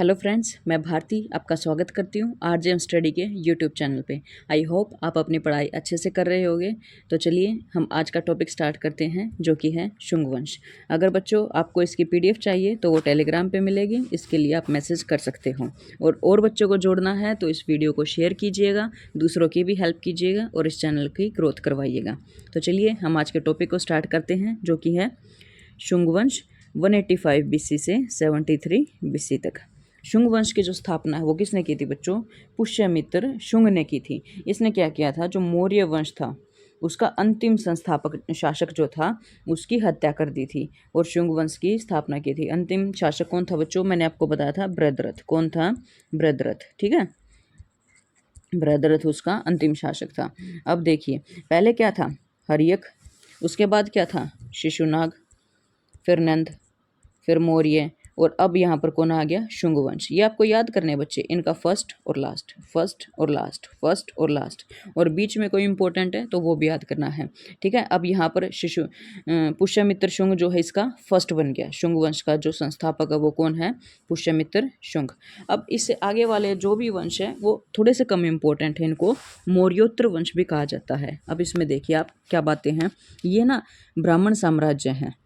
Hello friends, मैं भारती आपका स्वागत करती हूँ आरजेएम स्टडी के यूट्यूब चैनल पे। आई होप आप अपनी पढ़ाई अच्छे से कर रहे होंगे। तो चलिए हम आज का टॉपिक स्टार्ट करते हैं, जो कि है शुंग वंश। अगर बच्चों आपको इसकी पीडीएफ चाहिए तो वो टेलीग्राम पे मिलेगी, इसके लिए आप मैसेज कर सकते हो। और बच्चों को जोड़ना है तो इस वीडियो को शेयर कीजिएगा, दूसरों की भी हेल्प कीजिएगा और इस चैनल की ग्रोथ करवाइएगा। तो चलिए हम आज के टॉपिक को स्टार्ट करते हैं, जो कि है शुंग वंश 185 BC से 73 BC तक। शुंग वंश की जो स्थापना है वो किसने की थी बच्चों? पुष्यमित्र शुंग ने की थी। इसने क्या किया था, जो मौर्य वंश था उसका अंतिम संस्थापक शासक जो था उसकी हत्या कर दी थी और शुंग वंश की स्थापना की थी। अंतिम शासक कौन था बच्चों? मैंने आपको बताया था बृहद्रथ। कौन था? बृहद्रथ, ठीक है। बृहद्रथ उसका अंतिम शासक था। अब देखिए पहले क्या था? हर्यक, उसके बाद क्या था? शिशुनाग, फिर नंद, फिर मौर्य, और अब यहाँ पर कौन आ गया? शुंग वंश। ये आपको याद करने बच्चे, इनका फर्स्ट और लास्ट, फर्स्ट और लास्ट, फर्स्ट और लास्ट, और बीच में कोई इंपॉर्टेंट है तो वो भी याद करना है, ठीक है। अब यहाँ पर पुष्यमित्र शुंग जो है इसका फर्स्ट बन गया। शुंग वंश का जो संस्थापक है वो कौन है? पुष्यमित्र शुंग। अब इससे आगे वाले जो भी वंश है वो थोड़े से कम इंपॉर्टेंट है, इनको मौर्योत्तर वंश भी कहा जाता है। अब इसमें देखिए आप क्या बातें हैं। ये ना ब्राह्मण साम्राज्य है।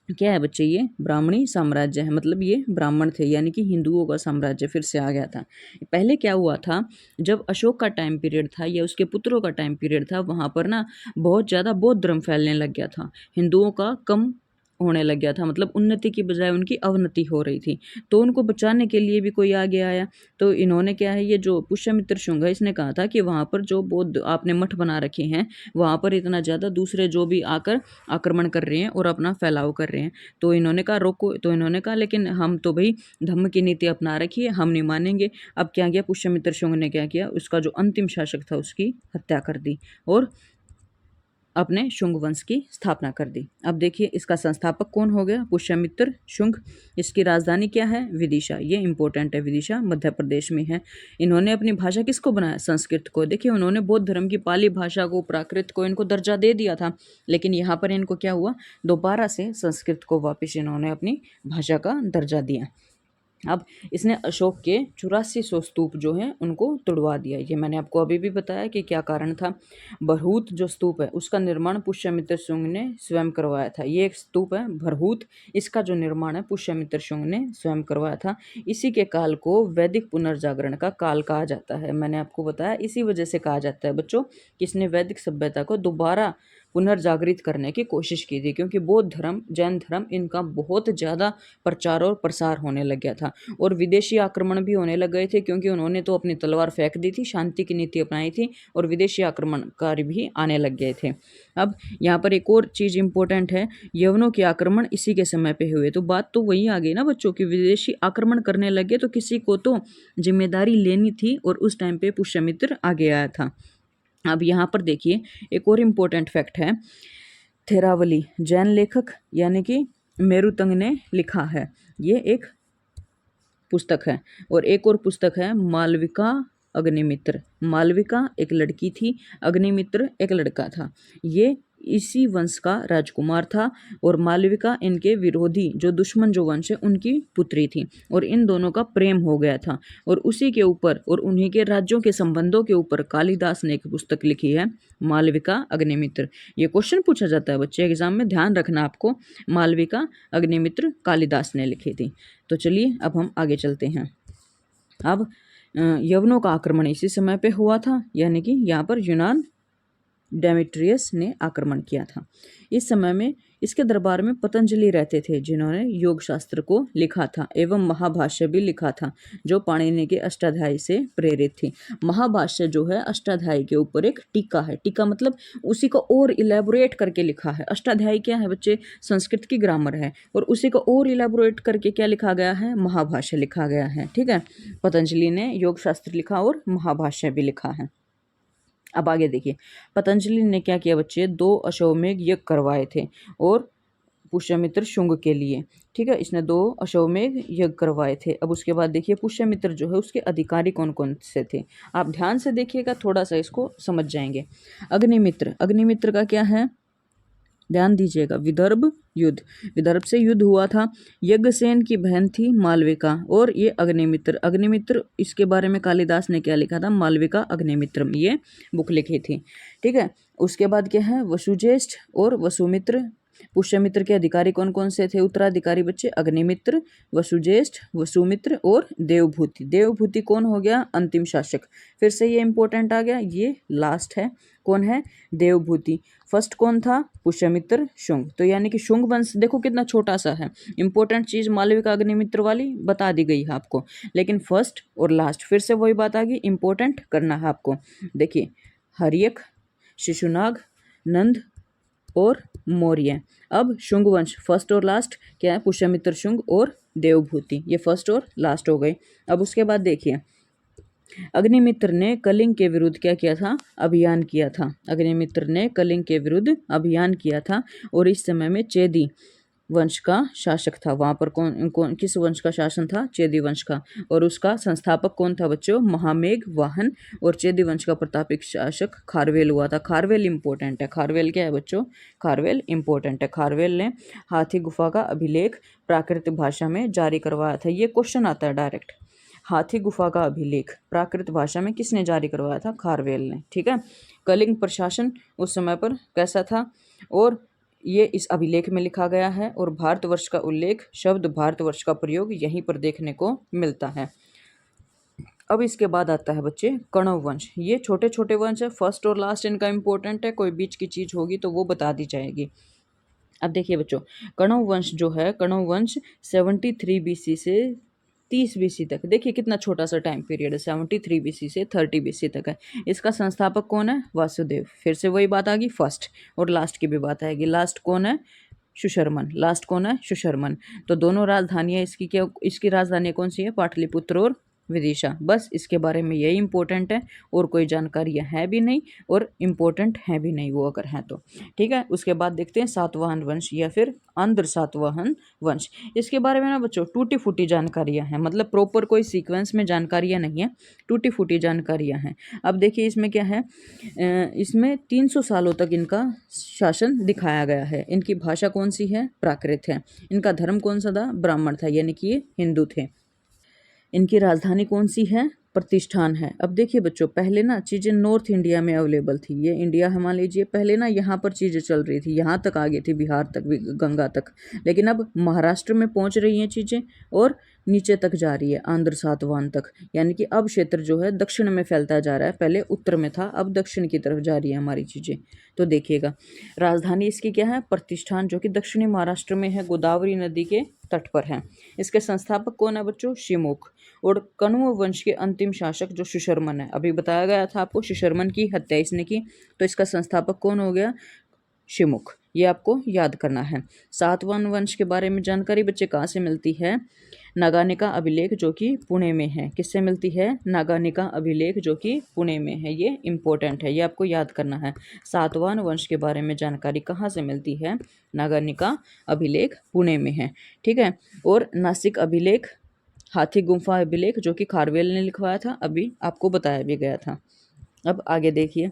क्या है बच्चे? ये ब्राह्मणी साम्राज्य है, मतलब ये ब्राह्मण थे, यानी कि हिंदुओं का साम्राज्य फिर से आ गया था। पहले क्या हुआ था, जब अशोक का टाइम पीरियड था या उसके पुत्रों का टाइम पीरियड था, वहाँ पर ना बहुत ज़्यादा बौद्ध धर्म फैलने लग गया था, हिंदुओं का कम होने लग गया था, मतलब उन्नति की बजाय उनकी अवनति हो रही थी। तो उनको बचाने के लिए भी कोई आगे आया। तो इन्होंने क्या है, ये जो पुष्यमित्र शुंग है इसने कहा था कि वहाँ पर जो बौद्ध आपने मठ बना रखे हैं वहाँ पर इतना ज़्यादा दूसरे जो भी आकर आक्रमण कर रहे हैं और अपना फैलाव कर रहे हैं, तो इन्होंने कहा रोको। तो इन्होंने कहा लेकिन हम तो भाई धम्म की नीति अपना रखी है, हम नहीं मानेंगे। अब क्या किया पुष्यमित्र शुंग ने? क्या किया, उसका जो अंतिम शासक था उसकी हत्या कर दी और अपने शुंग वंश की स्थापना कर दी। अब देखिए इसका संस्थापक कौन हो गया? पुष्यमित्र शुंग। इसकी राजधानी क्या है? विदिशा। ये इंपॉर्टेंट है, विदिशा मध्य प्रदेश में है। इन्होंने अपनी भाषा किसको बनाया? संस्कृत को। देखिए उन्होंने बौद्ध धर्म की पाली भाषा को, प्राकृत को, इनको दर्जा दे दिया था, लेकिन यहाँ पर इनको क्या हुआ, दोबारा से संस्कृत को वापस इन्होंने अपनी भाषा का दर्जा दिया। अब इसने अशोक के 8400 स्तूप जो हैं उनको तुड़वा दिया। ये मैंने आपको अभी भी बताया कि क्या कारण था। भरहूत जो स्तूप है उसका निर्माण पुष्यमित्र शुंग ने स्वयं करवाया था। ये एक स्तूप है भरहूत, इसका जो निर्माण है पुष्यमित्र शुंग ने स्वयं करवाया था। इसी के काल को वैदिक पुनर्जागरण का काल कहा जाता है। मैंने आपको बताया इसी वजह से कहा जाता है बच्चों कि इसने वैदिक सभ्यता को दोबारा पुनर्जागृत करने की कोशिश की थी, क्योंकि बौद्ध धर्म, जैन धर्म, इनका बहुत ज़्यादा प्रचार और प्रसार होने लग गया था और विदेशी आक्रमण भी होने लग गए थे, क्योंकि उन्होंने तो अपनी तलवार फेंक दी थी, शांति की नीति अपनाई थी और विदेशी आक्रमणकारी भी आने लग गए थे। अब यहाँ पर एक और चीज़ इंपॉर्टेंट है, यवनों के आक्रमण इसी के समय पे हुए। तो बात तो वही आ गई ना बच्चों की, विदेशी आक्रमण करने लगे तो किसी को तो जिम्मेदारी लेनी थी और उस टाइम पे पुष्यमित्र आगे आया था। अब यहाँ पर देखिए एक और इम्पोर्टेंट फैक्ट है, थेरावली जैन लेखक यानी कि मेरुतंग ने लिखा है। ये एक पुस्तक है और एक और पुस्तक है मालविका अग्निमित्र। मालविका एक लड़की थी, अग्निमित्र एक लड़का था। ये इसी वंश का राजकुमार था और मालविका इनके विरोधी जो दुश्मन जो वंश है उनकी पुत्री थी और इन दोनों का प्रेम हो गया था और उसी के ऊपर और उन्हीं के राज्यों के संबंधों के ऊपर कालिदास ने एक पुस्तक लिखी है, मालविका अग्निमित्र। ये क्वेश्चन पूछा जाता है बच्चे एग्जाम में, ध्यान रखना आपको। मालविका अग्निमित्र कालिदास ने लिखी थी। तो चलिए अब हम आगे चलते हैं। अब यवनों का आक्रमण इसी समय पे हुआ था, यानी कि यहाँ पर यूनान डेमेट्रियस ने आक्रमण किया था। इस समय में इसके दरबार में पतंजलि रहते थे, जिन्होंने योग शास्त्र को लिखा था एवं महाभाष्य भी लिखा था, जो पाणिनि के अष्टाध्यायी से प्रेरित थी। महाभाष्य जो है अष्टाध्यायी के ऊपर एक टीका है। टीका मतलब उसी को और इलेबोरेट करके लिखा है। अष्टाध्यायी क्या है बच्चे? संस्कृत की ग्रामर है और उसी को और इलेबोरेट करके क्या लिखा गया है? महाभाष्य लिखा गया है, ठीक है। पतंजलि ने योग शास्त्र लिखा और महाभाष्य भी लिखा है। अब आगे देखिए, पतंजलि ने क्या किया बच्चे? 2 अश्वमेध यज्ञ करवाए थे और पुष्यमित्र शुंग के लिए, ठीक है। इसने 2 अश्वमेध यज्ञ करवाए थे। अब उसके बाद देखिए पुष्यमित्र जो है उसके अधिकारी कौन कौन से थे, आप ध्यान से देखिएगा, थोड़ा सा इसको समझ जाएंगे। अग्निमित्र, अग्निमित्र का क्या है? ध्यान दीजिएगा, विदर्भ युद्ध, विदर्भ से युद्ध हुआ था। यज्ञसेन की बहन थी मालविका और ये अग्निमित्र, अग्निमित्र इसके बारे में कालिदास ने क्या लिखा था, मालविका अग्निमित्रम, ये बुक लिखी थी। ठीक है, उसके बाद क्या है, वसुज्येष्ठ और वसुमित्र। पुष्यमित्र के अधिकारी कौन कौन से थे, उत्तराधिकारी बच्चे, अग्निमित्र, वसुज्येष्ठ, वसुमित्र और देवभूति। देवभूति कौन हो गया, अंतिम शासक। फिर से ये इंपॉर्टेंट आ गया, ये लास्ट है, कौन है, देवभूति। फर्स्ट कौन था, पुष्यमित्र शुंग। तो यानी कि शुंग वंश देखो कितना छोटा सा है, इंपॉर्टेंट चीज मालविका अग्निमित्र वाली बता दी गई है आपको, लेकिन फर्स्ट और लास्ट फिर से वही बात आ गई, इंपॉर्टेंट करना है आपको। देखिए, हर्यक, शिशुनाग, नंद और मौर्य। अब शुंग वंश फर्स्ट और लास्ट क्या है, पुष्यमित्र शुंग और देवभूति, ये फर्स्ट और लास्ट हो गए। अब उसके बाद देखिए, अग्निमित्र ने कलिंग के विरुद्ध क्या किया था, अभियान किया था। अग्निमित्र ने कलिंग के विरुद्ध अभियान किया था और इस समय में चेदी वंश का शासक था। वहां पर कौन किस वंश का शासन था, चेदी वंश का। और उसका संस्थापक कौन था बच्चों, महामेघ वाहन। और चेदी वंश का प्रतापिक शासक खारवेल हुआ था। खारवेल इंपॉर्टेंट है, खारवेल क्या है बच्चों, खारवेल इंपॉर्टेंट है। खारवेल ने हाथी गुफा का अभिलेख प्राकृत भाषा में जारी करवाया था। ये क्वेश्चन आता है डायरेक्ट, हाथी गुफा का अभिलेख प्राकृत भाषा में किसने जारी करवाया था, खारवेल ने। ठीक है, कलिंग प्रशासन उस समय पर कैसा था, और ये इस अभिलेख में लिखा गया है। और भारतवर्ष का उल्लेख, शब्द भारतवर्ष का प्रयोग यहीं पर देखने को मिलता है। अब इसके बाद आता है बच्चे कण्व वंश। ये छोटे छोटे वंश है, फर्स्ट और लास्ट इनका इंपॉर्टेंट है, कोई बीच की चीज होगी तो वो बता दी जाएगी। अब देखिए बच्चों, कण्व वंश जो है, कण्व वंश 73 बीसी से 30 बीसी तक, देखिए कितना छोटा सा टाइम पीरियड है, 73 बीसी से 30 बीसी तक है। इसका संस्थापक कौन है, वासुदेव। फिर से वही बात आ गई, फर्स्ट और लास्ट की भी बात आएगी। लास्ट कौन है, सुशर्मन। लास्ट कौन है, सुशर्मन। तो दोनों राजधानियां इसकी क्या, इसकी राजधानी कौन सी है, पाटलिपुत्र और विदिशा। बस इसके बारे में यही इंपॉर्टेंट है, और कोई जानकारियां है भी नहीं और इम्पोर्टेंट है भी नहीं वो अगर हैं तो। ठीक है, उसके बाद देखते हैं सातवाहन वंश या फिर आंध्र सातवाहन वंश। इसके बारे में ना बच्चों टूटी फूटी जानकारियां हैं, मतलब प्रॉपर कोई सीक्वेंस में जानकारियां नहीं है, टूटी फूटी जानकारियां हैं। अब देखिए इसमें क्या है, इसमें 300 सालों तक इनका शासन दिखाया गया है। इनकी भाषा कौन सी है, प्राकृत है। इनका धर्म कौन सा था, ब्राह्मण था, यानी कि ये हिंदू थे। इनकी राजधानी कौन सी है, प्रतिष्ठान है। अब देखिए बच्चों, पहले ना चीज़ें नॉर्थ इंडिया में अवेलेबल थी, ये इंडिया है मान लीजिए, पहले ना यहाँ पर चीज़ें चल रही थी, यहाँ तक आ गई थी, बिहार तक भी, गंगा तक। लेकिन अब महाराष्ट्र में पहुँच रही हैं चीज़ें और नीचे तक जा रही है, आंध्र सातवाहन तक। यानी कि अब क्षेत्र जो है दक्षिण में फैलता जा रहा है, पहले उत्तर में था, अब दक्षिण की तरफ जा रही है हमारी चीज़ें। तो देखिएगा, राजधानी इसकी क्या है, प्रतिष्ठान, जो कि दक्षिणी महाराष्ट्र में है, गोदावरी नदी के तट पर है। इसके संस्थापक कौन है बच्चों, शिमुख। और कण्व वंश के अंतिम शासक जो सुशर्मन है, अभी बताया गया था आपको, सुशर्मन की हत्या इसने की, तो इसका संस्थापक कौन हो गया, शिमुख। ये आपको याद करना है। सातवाहन वंश के बारे में जानकारी बच्चे कहाँ से मिलती है, नागानिका अभिलेख जो कि पुणे में है। किससे मिलती है, नागानिका अभिलेख जो कि पुणे में है। ये इंपॉर्टेंट है, ये आपको याद करना है। सातवाहन वंश के बारे में जानकारी कहाँ से मिलती है, नागानिका अभिलेख पुणे में है। ठीक है, और नासिक अभिलेख, हाथी गुम्फा अभिलेख जो कि खारवेल ने लिखवाया था, अभी आपको बताया भी गया था। अब आगे देखिए,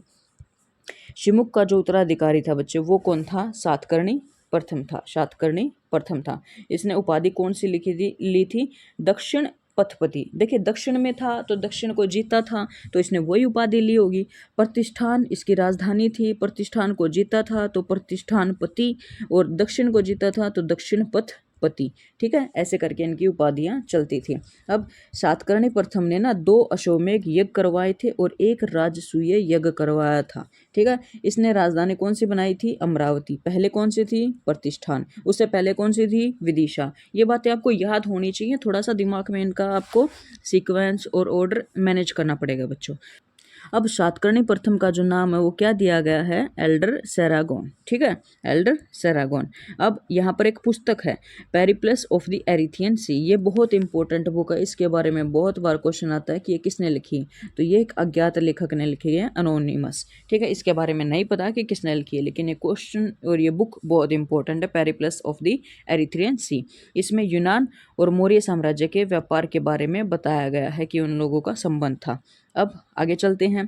शिमुख का जो उत्तराधिकारी था बच्चे, वो कौन था, सातकर्णी प्रथम था। सातकर्णी प्रथम था। इसने उपाधि कौन सी ली थी, दक्षिण पथपति। देखिए दक्षिण में था तो दक्षिण को जीता था, तो इसने वही उपाधि ली होगी। प्रतिष्ठान इसकी राजधानी थी, प्रतिष्ठान को जीता था तो प्रतिष्ठान पति, और दक्षिण को जीता था तो दक्षिण पथ पति। ठीक है, ऐसे करके इनकी उपाधियां चलती थी। अब सातकर्णी प्रथम ने ना 2 अश्वमेध यज्ञ करवाए थे और 1 राजसूय यज्ञ करवाया था। ठीक है, इसने राजधानी कौन सी बनाई थी, अमरावती। पहले कौन सी थी, प्रतिष्ठान। उससे पहले कौन सी थी, विदिशा। ये बातें आपको याद होनी चाहिए, थोड़ा सा दिमाग में इनका आपको सीक्वेंस और ऑर्डर मैनेज करना पड़ेगा बच्चों। अब सातकर्णी प्रथम का जो नाम है वो क्या दिया गया है, एल्डर सेरागोन। ठीक है, एल्डर सेरागोन। अब यहाँ पर एक पुस्तक है, पेरिप्लस ऑफ द एरिथियन सी। ये बहुत इंपॉर्टेंट बुक है, इसके बारे में बहुत बार क्वेश्चन आता है कि ये किसने लिखी, तो ये एक अज्ञात लेखक ने लिखी है, अनोनिमस। ठीक है, इसके बारे में नहीं पता कि किसने लिखी है, लेकिन ये क्वेश्चन और ये बुक बहुत इंपॉर्टेंट है, पेरिप्लस ऑफ द एरिथ्रियन सी। इसमें यूनान और मौर्य साम्राज्य के व्यापार के बारे में बताया गया है कि उन लोगों का संबंध था। अब आगे चलते हैं।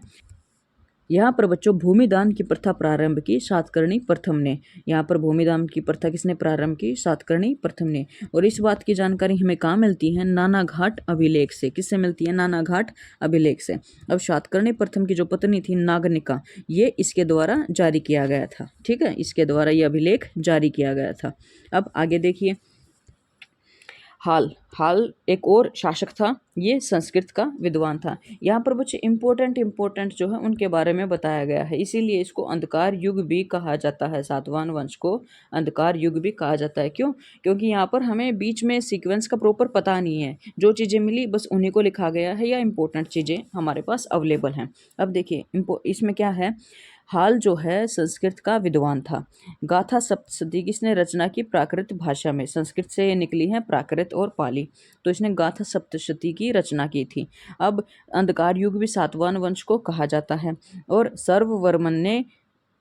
यहाँ पर बच्चों भूमिदान की प्रथा प्रारंभ की सातकर्णी प्रथम ने। यहाँ पर भूमिदान की प्रथा किसने प्रारंभ की? सातकर्णी प्रथम ने। और इस बात की जानकारी हमें कहाँ मिलती है? नानाघाट अभिलेख से। किससे मिलती है? नानाघाट अभिलेख से। अब सातकर्णी प्रथम की जो पत्नी थी नागनिका, ये इसके द्वारा जारी किया गया था। ठीक है, इसके द्वारा ये अभिलेख जारी किया गया था। अब आगे देखिए, हाल एक और शासक था, ये संस्कृत का विद्वान था। यहाँ पर बच्चे इम्पोर्टेंट जो है उनके बारे में बताया गया है, इसीलिए इसको अंधकार युग भी कहा जाता है। सातवाहन वंश को अंधकार युग भी कहा जाता है। क्यों? क्योंकि यहाँ पर हमें बीच में सीक्वेंस का प्रॉपर पता नहीं है, जो चीज़ें मिली बस उन्हीं को लिखा गया है, या इम्पोर्टेंट चीज़ें हमारे पास अवेलेबल हैं। अब देखिए इसमें क्या है, हाल जो है संस्कृत का विद्वान था। गाथा सप्तशती किसने रचना की? प्राकृत भाषा में। संस्कृत से ये निकली है प्राकृत और पाली, तो इसने गाथा सप्तशती की रचना की थी। अब अंधकार युग भी सातवाहन वंश को कहा जाता है। और सर्ववर्मन ने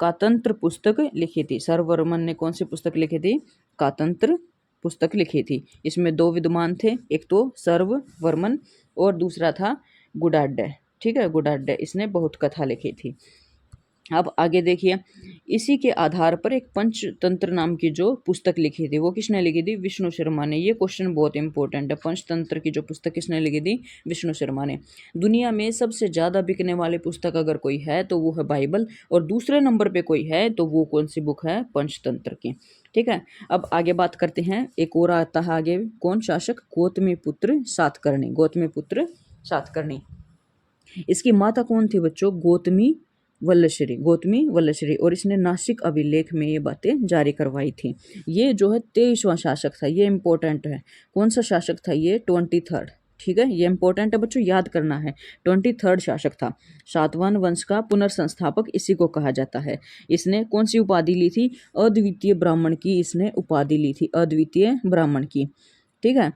कातंत्र पुस्तक लिखी थी। सर्ववर्मन ने कौन सी पुस्तक लिखी थी? कातंत्र पुस्तक लिखी थी। इसमें दो विद्वान थे, एक तो सर्ववर्मन और दूसरा था गुडाड्य। ठीक है, गुडाड्य, इसने बहुत कथा लिखी थी। अब आगे देखिए, इसी के आधार पर एक पंचतंत्र नाम की जो पुस्तक लिखी थी, वो किसने लिखी थी? विष्णु शर्मा ने। ये क्वेश्चन बहुत इंपॉर्टेंट है। पंचतंत्र की जो पुस्तक किसने लिखी थी? विष्णु शर्मा ने। दुनिया में सबसे ज़्यादा बिकने वाली पुस्तक अगर कोई है तो वो है बाइबल, और दूसरे नंबर पे कोई है तो वो कौन सी बुक है? पंचतंत्र की। ठीक है, अब आगे बात करते हैं। एक और आता है आगे, कौन शासक? गौतमीपुत्र सातकर्णी। गौतमीपुत्र सातकर्णी। इसकी माता कौन थी बच्चों? गौतमी वल्लश्री। और इसने नासिक अभिलेख में ये बातें जारी करवाई थी। ये जो है 23वां शासक था, ये इंपॉर्टेंट है। कौन सा शासक था ये? 23rd। ठीक है, ये इंपॉर्टेंट है बच्चों, याद करना है। 23rd शासक था। सातवाहन वंश का पुनर्संस्थापक इसी को कहा जाता है। इसने कौन सी उपाधि ली थी? अद्वितीय ब्राह्मण की इसने उपाधि ली थी, अद्वितीय ब्राह्मण की। ठीक है,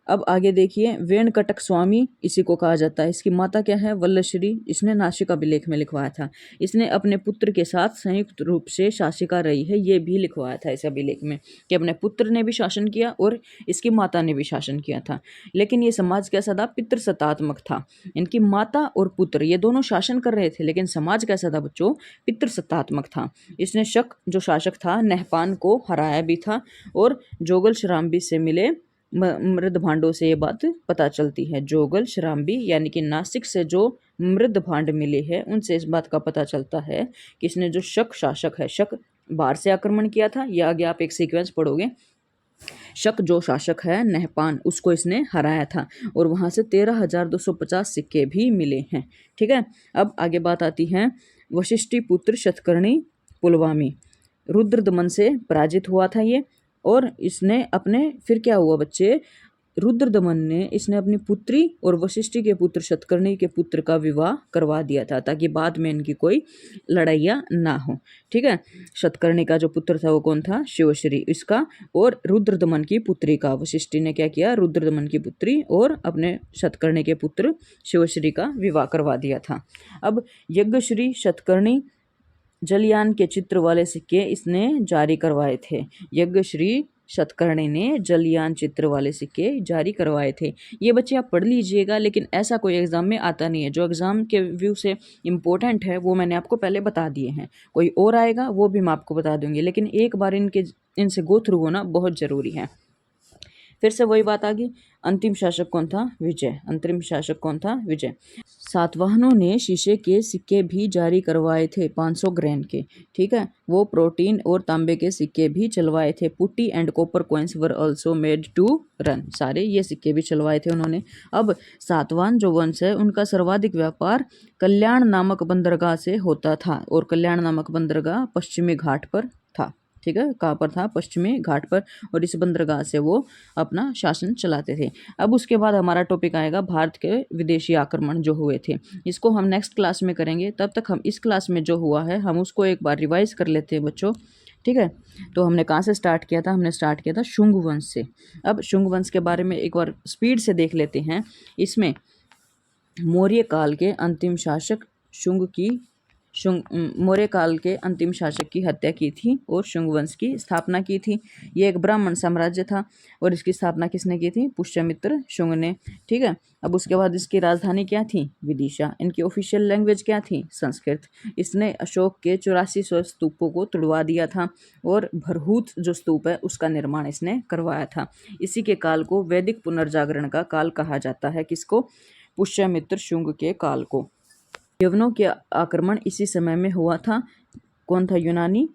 अब आगे देखिए, वेणकटक स्वामी इसी को कहा जाता है। इसकी माता क्या है? वल्लश्री। इसने नासिक अभिलेख में लिखवाया था। इसने अपने पुत्र के साथ संयुक्त रूप से शासिका रही है, ये भी लिखवाया था इस अभिलेख में, कि अपने पुत्र ने भी शासन किया और इसकी माता ने भी शासन किया था। लेकिन ये समाज कैसा था? पितृसत्तात्मक था। इनकी माता और पुत्र ये दोनों शासन कर रहे थे, लेकिन समाज कैसा था बच्चों? पितृसत्तात्मक था। इसने शक जो शासक था नहपान को हराया भी था, और जोगल शराम्बी से मिले मृद भांडों से ये बात पता चलती है। जोगल शराम्बी यानी कि नासिक से जो मृद भांड मिले हैं उनसे इस बात का पता चलता है कि इसने जो शक शासक है, शक बाहर से आक्रमण किया था, या आगे आप एक सीक्वेंस पढ़ोगे, शक जो शासक है नहपान, उसको इसने हराया था, और वहाँ से 13,250 सिक्के भी मिले हैं। ठीक है, अब आगे बात आती है, वशिष्ठी पुत्र शतकर्णी पुलवामी रुद्रदमन से पराजित हुआ था ये। और इसने अपने फिर क्या हुआ बच्चे? रुद्रदमन ने इसने अपनी पुत्री और वशिष्ठी के पुत्र शतकर्णी के पुत्र का विवाह करवा दिया था, ताकि बाद में इनकी कोई लड़ाइयाँ ना हो। ठीक है, शतकर्णी का जो पुत्र था वो कौन था? शिवश्री इसका, और रुद्रदमन की पुत्री का। वशिष्ठी ने क्या किया? रुद्रदमन की पुत्री और अपने शतकर्णी के पुत्र शिवश्री का विवाह करवा दिया था। अब यज्ञश्री शतकर्णी जलयान के चित्र वाले सिक्के इसने जारी करवाए थे। यज्ञश्री शतकर्णी ने जलयान चित्र वाले सिक्के जारी करवाए थे। ये बच्चे आप पढ़ लीजिएगा, लेकिन ऐसा कोई एग्जाम में आता नहीं है। जो एग्जाम के व्यू से इम्पोर्टेंट है वो मैंने आपको पहले बता दिए हैं, कोई और आएगा वो भी मैं आपको बता दूंगी, लेकिन एक बार इनसे गो थ्रू होना बहुत ज़रूरी है। फिर से वही बात आ गई, अंतिम शासक कौन था? विजय। अंतिम शासक कौन था? विजय। सातवाहनों ने शीशे के सिक्के भी जारी करवाए थे 500 ग्रेन के। ठीक है, वो प्रोटीन और तांबे के सिक्के भी चलवाए थे। Putty and copper coins were also made to run. सारे ये सिक्के भी चलवाए थे उन्होंने। अब सातवाहन जो वंश है उनका सर्वाधिक व्यापार कल्याण नामक बंदरगाह से होता था, और कल्याण नामक बंदरगाह पश्चिमी घाट पर था। ठीक है, कहाँ पर था? पश्चिमी घाट पर, और इस बंदरगाह से वो अपना शासन चलाते थे। अब उसके बाद हमारा टॉपिक आएगा भारत के विदेशी आक्रमण जो हुए थे। इसको हम नेक्स्ट क्लास में करेंगे, तब तक हम इस क्लास में जो हुआ है हम उसको एक बार रिवाइज कर लेते हैं बच्चों। ठीक है, तो हमने कहाँ से स्टार्ट किया था? हमने स्टार्ट किया था शुंग वंश से। अब शुंग वंश के बारे में एक बार स्पीड से देख लेते हैं। इसमें मौर्य काल के अंतिम शासक शुंग की मौर्य काल के अंतिम शासक की हत्या की थी और शुंग वंश की स्थापना की थी। ये एक ब्राह्मण साम्राज्य था और इसकी स्थापना किसने की थी? पुष्यमित्र शुंग ने। ठीक है। अब उसके बाद इसकी राजधानी क्या थी? विदिशा। इनकी ऑफिशियल लैंग्वेज क्या थी? संस्कृत। इसने अशोक के 8400 स्तूपों को तुड़वा दिया था और भरहूत जो स्तूप है उसका निर्माण इसने करवाया था। इसी के काल को वैदिक पुनर्जागरण का काल कहा जाता है। किसको? पुष्यमित्र शुंग के काल को। यवनों के आक्रमण इसी समय में हुआ था। कौन था? यूनानी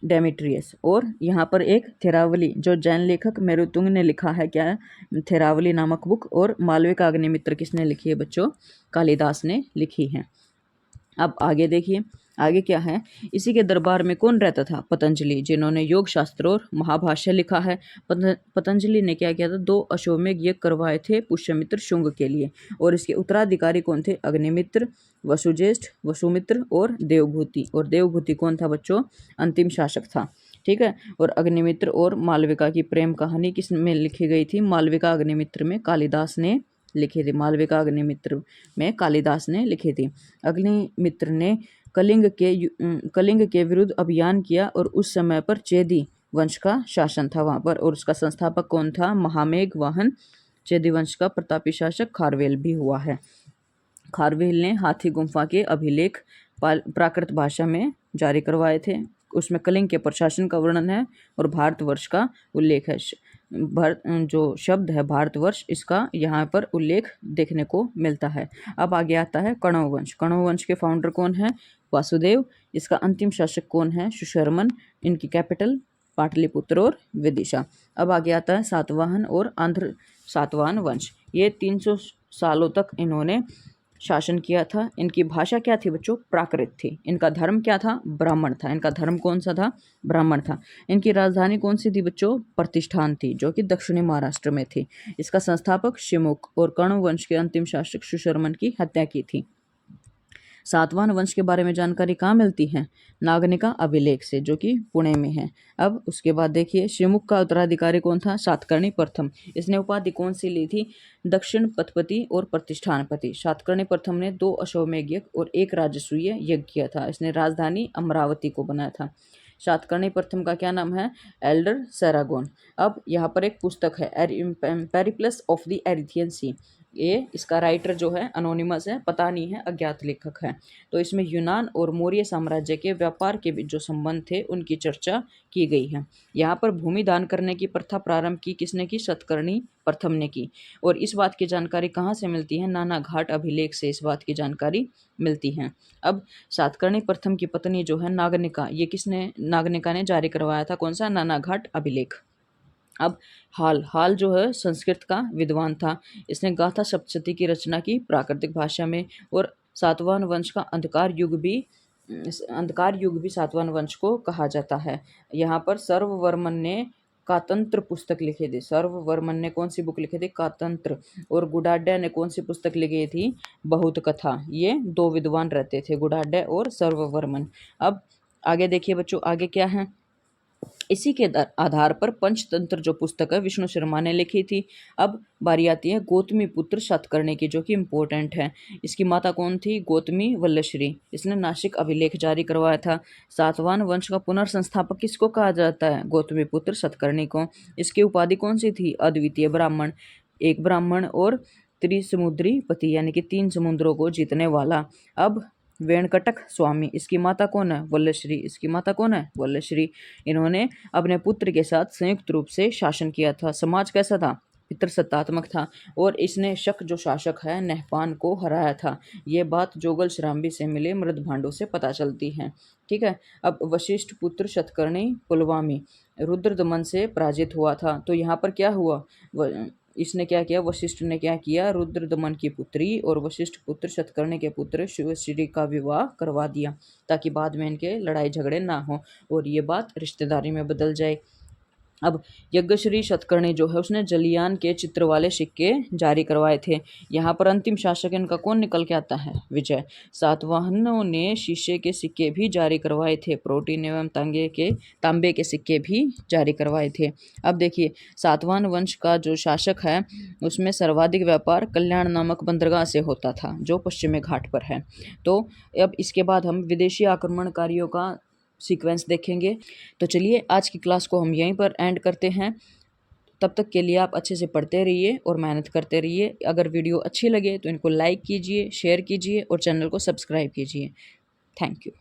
डेमेट्रियस। और यहाँ पर एक थेरावली जो जैन लेखक मेरुतुंग ने लिखा है, क्या है? थेरावली नामक बुक। और मालविका अग्निमित्र किसने लिखी है बच्चों? कालिदास ने लिखी है। अब आगे देखिए, आगे क्या है? इसी के दरबार में कौन रहता था? पतंजलि, जिन्होंने योग शास्त्र और महाभाष्य लिखा है। पतंजलि ने क्या किया था? 2 अश्वमेध यज्ञ करवाए थे पुष्यमित्र शुंग के लिए। और इसके उत्तराधिकारी कौन थे? अग्निमित्र, वसुज्येष्ठ, वसुमित्र और देवभूति। और देवभूति कौन था बच्चों? अंतिम शासक था। ठीक है। और अग्निमित्र और मालविका की प्रेम कहानी किस में लिखी गई थी? मालविका अग्निमित्र में कालिदास ने लिखी थी। मालविका अग्निमित्र में कालिदास ने लिखी थी। अग्निमित्र ने कलिंग के विरुद्ध अभियान किया और उस समय पर चेदी वंश का शासन था वहाँ पर। और उसका संस्थापक कौन था? महामेघ वाहन। चेदी वंश का प्रतापी शासक खारवेल भी हुआ है। खारवेल ने हाथी गुम्फा के अभिलेख प्राकृत भाषा में जारी करवाए थे। उसमें कलिंग के प्रशासन का वर्णन है और भारतवर्ष का उल्लेख है। जो शब्द है भारतवर्ष, इसका यहाँ पर उल्लेख देखने को मिलता है। अब आगे आता है कण्व वंश। कण्व वंश के फाउंडर कौन है? वासुदेव। इसका अंतिम शासक कौन है? सुशर्मन। इनकी कैपिटल पाटलिपुत्र और विदिशा। अब आगे आता है सातवाहन और आंध्र सातवाहन वंश। ये 300 सालों तक इन्होंने शासन किया था। इनकी भाषा क्या थी बच्चों? प्राकृत थी। इनका धर्म क्या था? ब्राह्मण था। इनका धर्म कौन सा था? ब्राह्मण था। इनकी राजधानी कौन सी थी बच्चों? प्रतिष्ठान थी, जो कि दक्षिणी महाराष्ट्र में थी। इसका संस्थापक शिमुक और कण्व वंश के अंतिम शासक सुशर्मन की हत्या की थी। सातवाहन वंश के बारे में जानकारी कहाँ मिलती है? नागनिका अभिलेख से, जो कि पुणे में है। अब उसके बाद देखिए, शिमुक का उत्तराधिकारी कौन था? सातकर्णी प्रथम। इसने उपाधि कौन सी ली थी? दक्षिण पथपति और प्रतिष्ठानपति। सातकर्णी प्रथम ने 2 अश्वमेध यज्ञ और 1 राजसूय यज्ञ किया था। इसने राजधानी अमरावती को बनाया था। सातकर्णी प्रथम का क्या नाम है? एल्डर सैरागोन। अब यहाँ पर एक पुस्तक है, पेरिप्लस ऑफ द एरिथियन सी। ये इसका राइटर जो है अनोनिमस है, पता नहीं है, अज्ञात लेखक है। तो इसमें यूनान और मौर्य साम्राज्य के व्यापार के बीच जो संबंध थे उनकी चर्चा की गई है। यहाँ पर भूमि दान करने की प्रथा प्रारंभ की किसने की? सातकर्णी प्रथम ने की। और इस बात की जानकारी कहाँ से मिलती है? नाना घाट अभिलेख से इस बात की जानकारी मिलती है। अब सातकर्णी प्रथम की पत्नी जो है नागनिका, ये किसने? नागनिका ने जारी करवाया था। कौन सा? नाना घाट अभिलेख। अब हाल जो है संस्कृत का विद्वान था। इसने गाथा सप्तशती की रचना की प्राकृतिक भाषा में। और सातवाहन वंश का अंधकार युग भी सातवाहन वंश को कहा जाता है। यहाँ पर सर्ववर्मन ने कातंत्र पुस्तक लिखे थे। सर्ववर्मन ने कौन सी बुक लिखे थे? कातंत्र। और गुडाढ्य ने कौन सी पुस्तक लिखी थी? बहुत कथा। ये 2 विद्वान रहते थे, गुडाढ्य और सर्ववर्मन। अब आगे देखिए बच्चों, आगे क्या है? इसी के आधार पर पंचतंत्र जो पुस्तक है विष्णु शर्मा ने लिखी थी। अब बारी आती है गौतमी पुत्र सातकर्णी की, जो कि इम्पोर्टेंट है। इसकी माता कौन थी? गौतमी वल्लश्री। इसने नासिक अभिलेख जारी करवाया था। सातवाहन वंश का पुनर्संस्थापक किसको कहा जाता है? गौतमी पुत्र सातकर्णी को। इसकी उपाधि कौन सी थी? अद्वितीय ब्राह्मण। एक ब्राह्मण और त्रिसमुद्री पति, यानी कि 3 समुद्रों को जीतने वाला। अब वेंकटक स्वामी, इसकी माता कौन है? वल्लश्री। इसकी माता कौन है? वल्लश्री। इन्होंने अपने पुत्र के साथ संयुक्त रूप से शासन किया था। समाज कैसा था? पितृसत्तात्मक था। और इसने शक जो शासक है नहपान को हराया था। ये बात जोगल श्राम्बी से मिले मृद भांडों से पता चलती है। ठीक है। अब वशिष्ठ पुत्र शतकर्णी पुलवामी रुद्रदमन से पराजित हुआ था। तो यहाँ पर क्या हुआ? इसने क्या किया? वशिष्ठ ने क्या किया? रुद्रदमन की पुत्री और वशिष्ठ पुत्र शतकर्णी के पुत्र शिवश्री का विवाह करवा दिया, ताकि बाद में इनके लड़ाई झगड़े ना हो और ये बात रिश्तेदारी में बदल जाए। अब यज्ञश्री शतकर्णी जो है उसने जलियान के चित्र वाले सिक्के जारी करवाए थे। यहाँ पर अंतिम शासक इनका कौन निकल के आता है? विजय। सातवाहनों ने शीशे के सिक्के भी जारी करवाए थे। प्रोटीन एवं तांबे के सिक्के भी जारी करवाए थे। अब देखिए, सातवाहन वंश का जो शासक है उसमें सर्वाधिक व्यापार कल्याण नामक बंदरगाह से होता था जो पश्चिमी घाट पर है। तो अब इसके बाद हम विदेशी आक्रमणकारियों का सीक्वेंस देखेंगे। तो चलिए आज की क्लास को हम यहीं पर एंड करते हैं। तब तक के लिए आप अच्छे से पढ़ते रहिए और मेहनत करते रहिए। अगर वीडियो अच्छी लगे तो इनको लाइक कीजिए, शेयर कीजिए और चैनल को सब्सक्राइब कीजिए। Thank you.